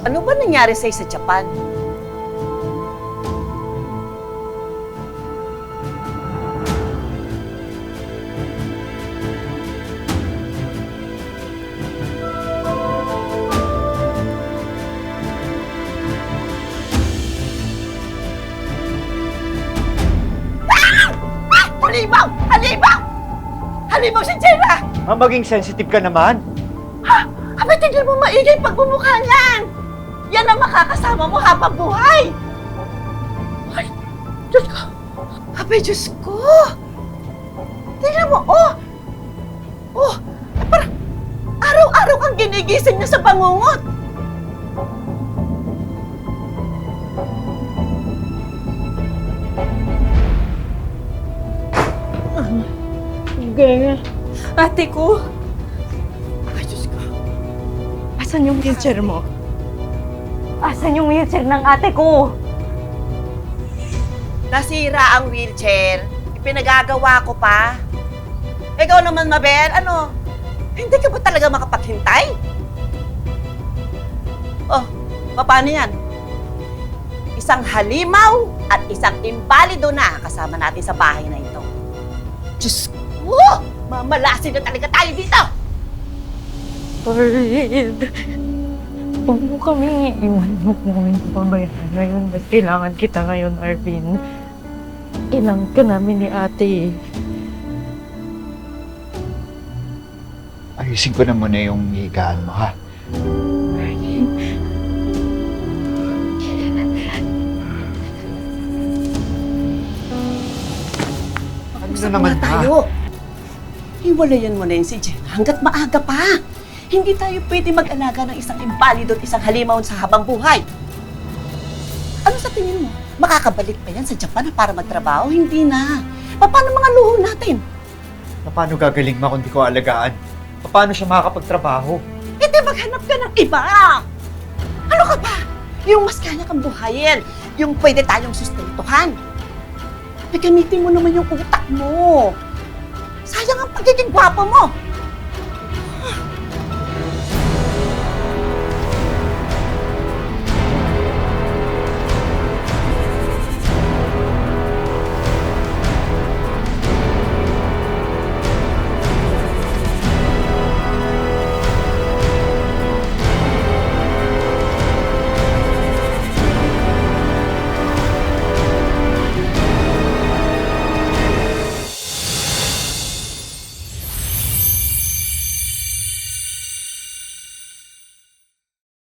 Ano ba nangyari sa'yo sa Japan? Halimaw! Halimaw! Halimaw si Jenna! Maging sensitive ka naman. Ha? Abay, tigil mo maigay pag bumukha niyan! Yan ang makakasama mo habang buhay! Ay, Diyos ko! Abay, Diyos ko! Tignan mo, oh! Oh, parang araw-araw kang ginigising niya sa bangungot! Gaya. Ate ko, Ay, Diyos ko! asan yung wheelchair mo? Asan yung wheelchair ng ate ko? Nasira ang wheelchair. Ipinagagawa ko pa. Ikaw naman, Mabel, ano? Hindi ka ba talaga makapaghintay? Oh, paano yan? Isang halimaw at isang imbalido na kasama natin sa bahay na ito. Diyos ko! Mamalasin na talaga tayo dito! Arvin, huwag mo kami iiwan. Huwag mo kami pabayaan ngayon. Mas kailangan kita ngayon, Arvin. Kailangan ka namin ni ate. Ayusin ko na muna yung higaan mo, ha? Ano na naman, ha? tayo. Hiwalayan mo na yun si Jen hanggat maaga pa. Hindi tayo pwede mag-alaga ng isang imbalido at isang halimaw sa habang buhay. Ano sa tingin mo? Makakabalik pa yan sa Japan para magtrabaho? Hindi na. Paano mga luho natin? Paano gagaling ma kung di ko alagaan? Paano siya makakapagtrabaho? Hindi maghanap ka ng iba! Ano ka ba? Yung mas kaya kang buhayin. Yung pwede tayong sustentuhan. Gamitin mo naman yung utak mo. Sayang ang pagiging gwapo mo.